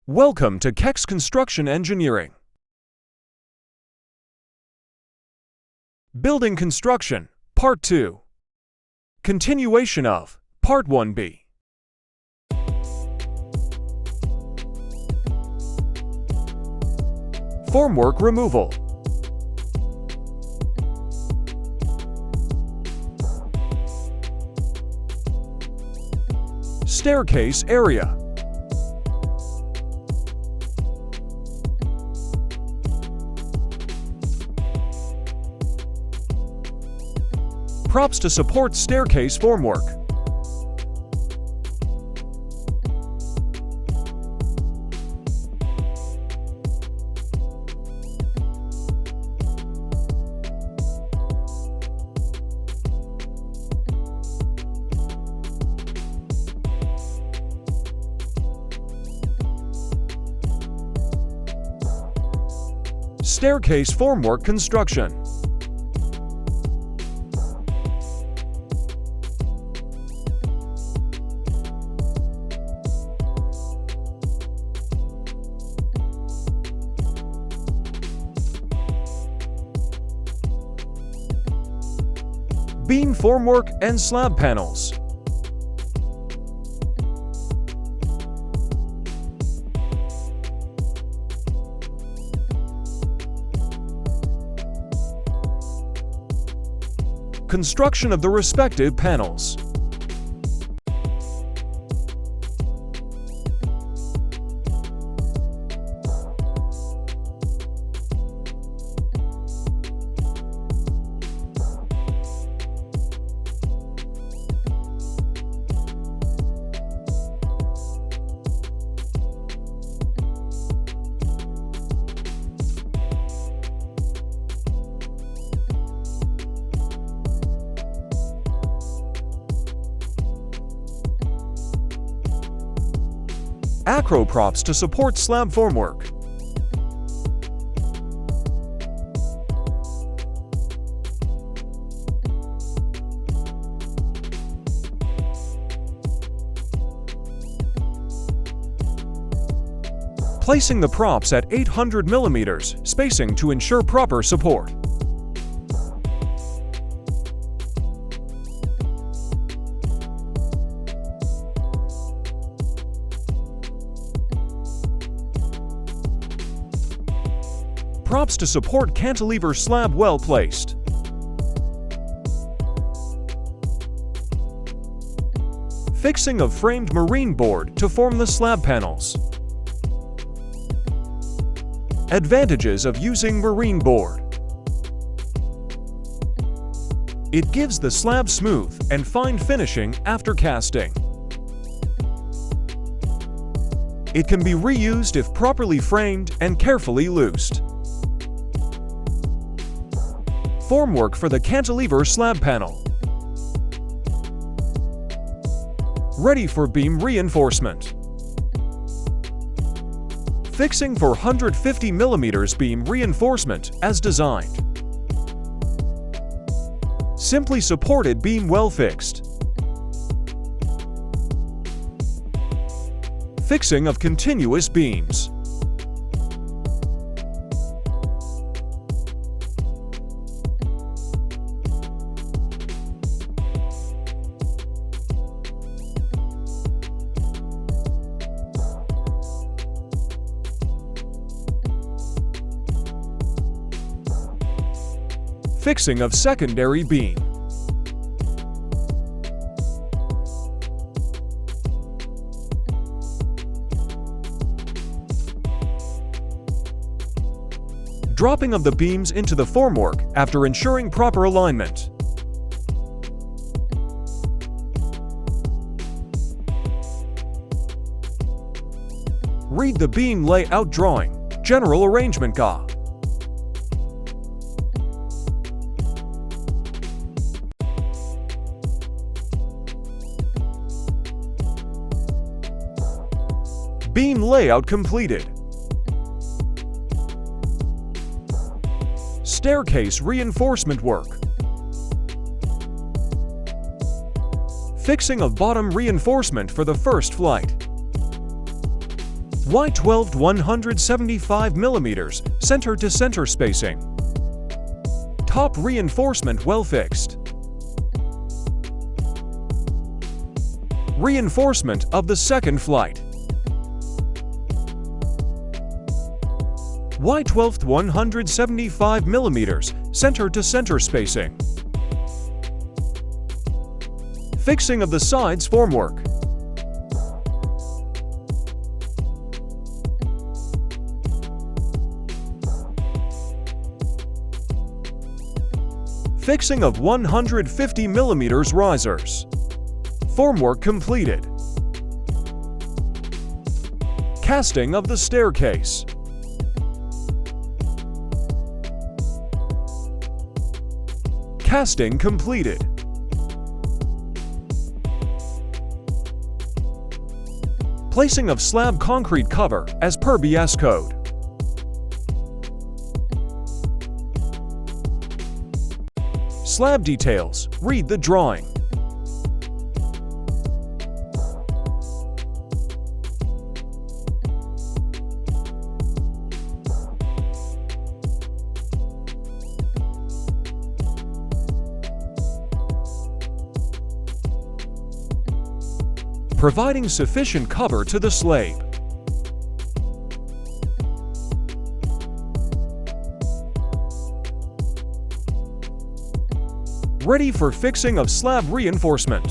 Welcome to Kex Construction Engineering. Building Construction, Part 2. Continuation of Part 1B. Formwork removal. Staircase area. Props to support staircase formwork. Staircase formwork construction. Beam formwork and slab panels. Construction of the respective panels. Acro props to support slab formwork. Placing the props at 800 mm spacing to ensure proper support. Props to support cantilever slab well placed. Fixing of framed marine board to form the slab panels. Advantages of using marine board. It gives the slab smooth and fine finishing after casting. It can be reused if properly framed and carefully loosed. Formwork for the cantilever slab panel. Ready for beam reinforcement. Fixing for 150 mm beam reinforcement as designed. Simply supported beam well fixed. Fixing of continuous beams. Fixing of secondary beam. Dropping of the beams into the formwork after ensuring proper alignment. Read the beam layout drawing, general arrangement GA. Beam layout completed. Staircase reinforcement work. Fixing of bottom reinforcement for the first flight. Y12 to 175 mm center-to-center spacing. Top reinforcement well fixed. Reinforcement of the second flight. Y12 to 175 mm center-to-center spacing. Fixing of the sides formwork. Fixing of 150 mm risers. Formwork completed. Casting of the staircase. Casting completed. Placing of slab concrete cover as per BS code. Slab details. Read the drawing. Providing sufficient cover to the slab. Ready for fixing of slab reinforcement.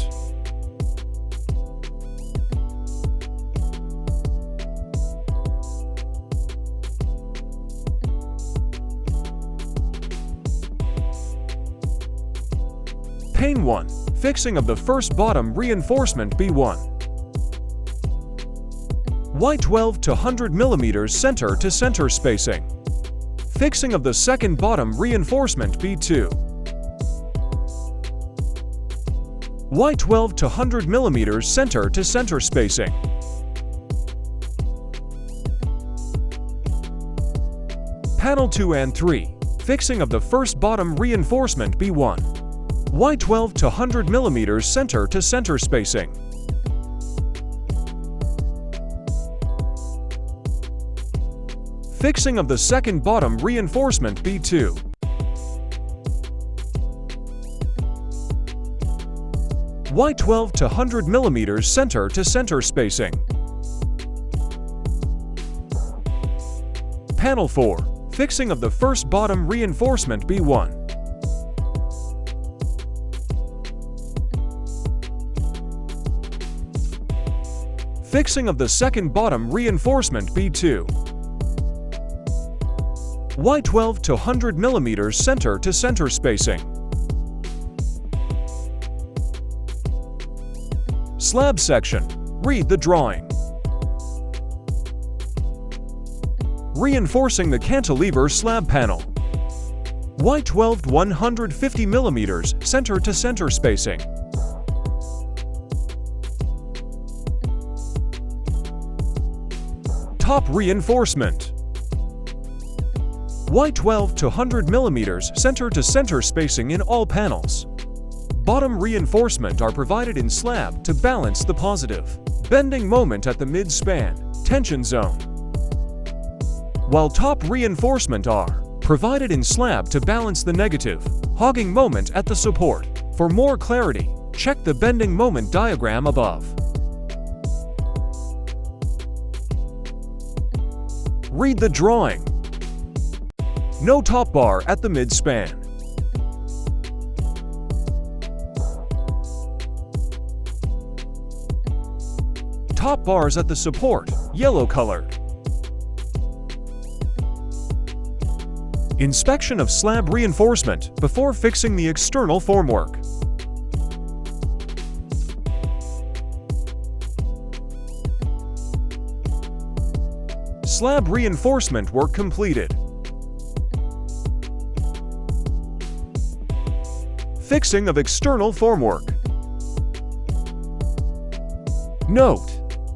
Pane 1. Fixing of the first bottom reinforcement B1. Y12 to 100 mm center-to-center spacing. Fixing of the second bottom reinforcement B2. Y12 to 100 mm center-to-center spacing. Panel 2 and 3. Fixing of the first bottom reinforcement B1. Y12 to 100 mm center-to-center spacing. Fixing of the second bottom reinforcement B2. Y12 to 100 mm center-to-center spacing. Panel 4. Fixing of the first bottom reinforcement B1. Fixing of the second bottom reinforcement B2. Y12 to 100 mm center-to-center spacing. Slab section. Read the drawing. Reinforcing the cantilever slab panel. Y12 to 150 mm center-to-center spacing. Top reinforcement. Y12 to 100 mm center-to-center spacing in all panels. Bottom reinforcement are provided in slab to balance the positive bending moment at the mid-span tension zone, while top reinforcement are provided in slab to balance the negative hogging moment at the support. For more clarity, check the bending moment diagram above. Read the drawing. No top bar at the mid-span. Top bars at the support, yellow colored. Inspection of slab reinforcement before fixing the external formwork. Slab reinforcement work completed. Fixing of external formwork. Note: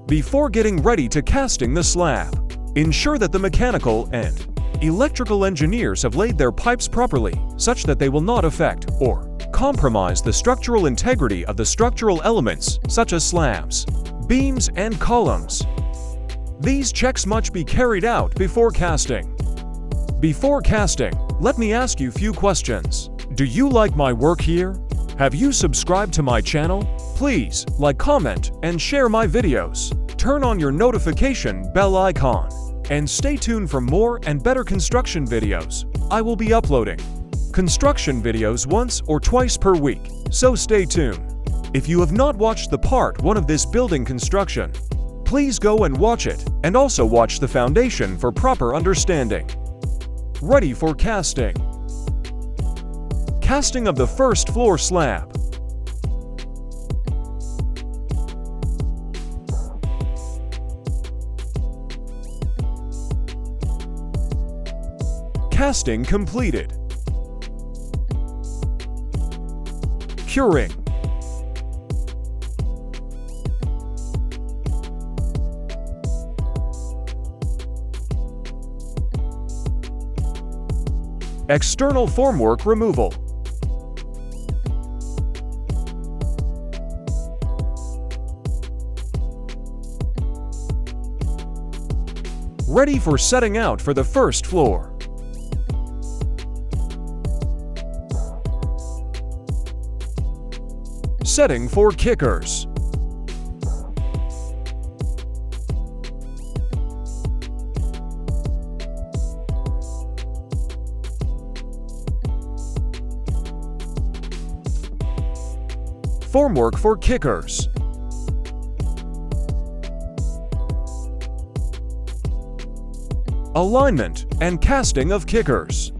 before getting ready to casting the slab, ensure that the mechanical and electrical engineers have laid their pipes properly such that they will not affect or compromise the structural integrity of the structural elements such as slabs, beams, and columns. These checks must be carried out before casting. Before casting, let me ask you few questions. Do you like my work here? Have you subscribed to my channel? Please like, comment, and share my videos. Turn on your notification bell icon. And stay tuned for more and better construction videos. I will be uploading construction videos once or twice per week, so stay tuned. If you have not watched the part 1 of this building construction, please go and watch it, and also watch the foundation for proper understanding. Ready for casting. Casting of the first floor slab. Casting completed. Curing. External formwork removal. Ready for setting out for the first floor. Setting for kickers. Formwork for kickers. Alignment and casting of kickers.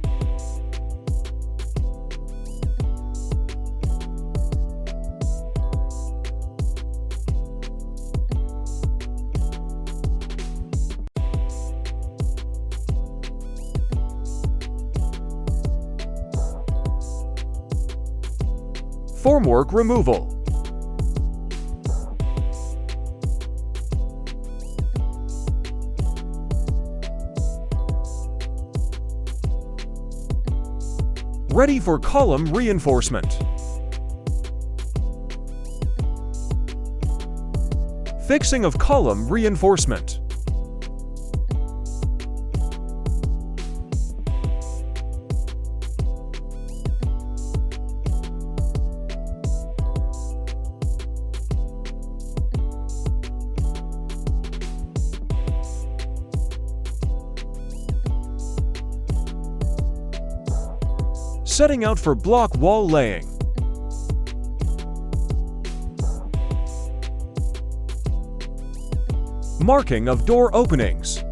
Formwork removal. Ready for column reinforcement. Fixing of column reinforcement. Setting out for block wall laying. Marking of door openings.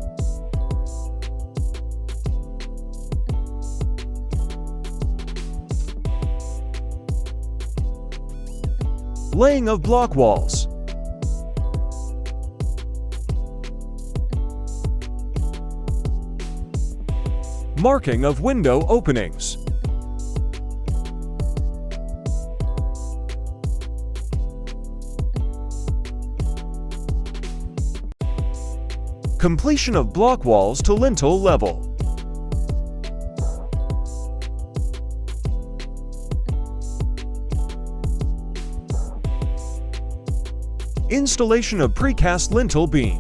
Laying of block walls. Marking of window openings. Completion of block walls to lintel level. Installation of precast lintel beam.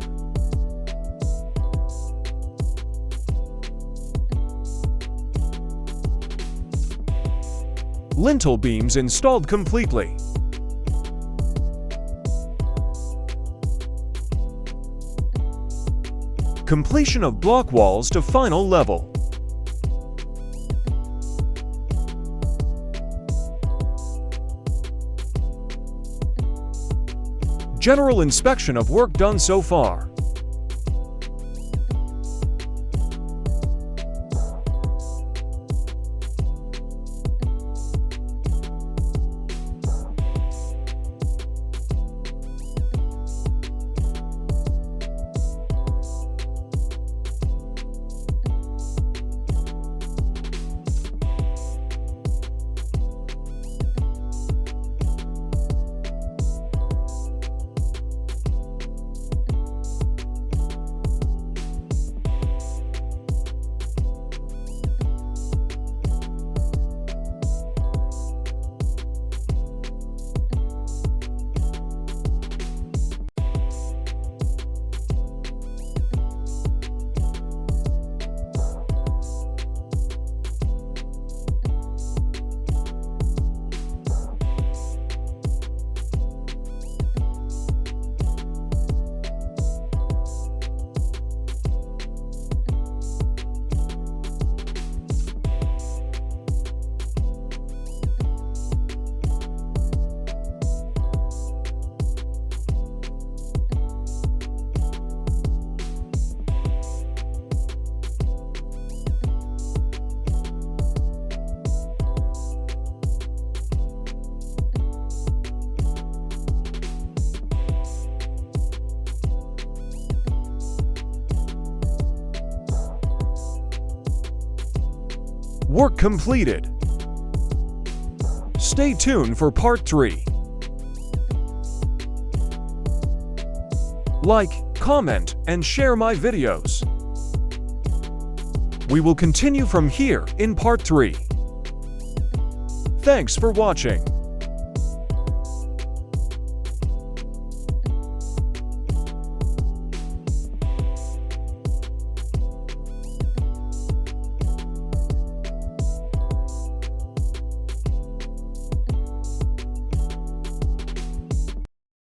Lintel beams installed completely. Completion of block walls to final level. General inspection of work done so far. Work completed. Stay tuned for part 3. Like, comment, and share my videos. We will continue from here in part 3. Thanks for watching.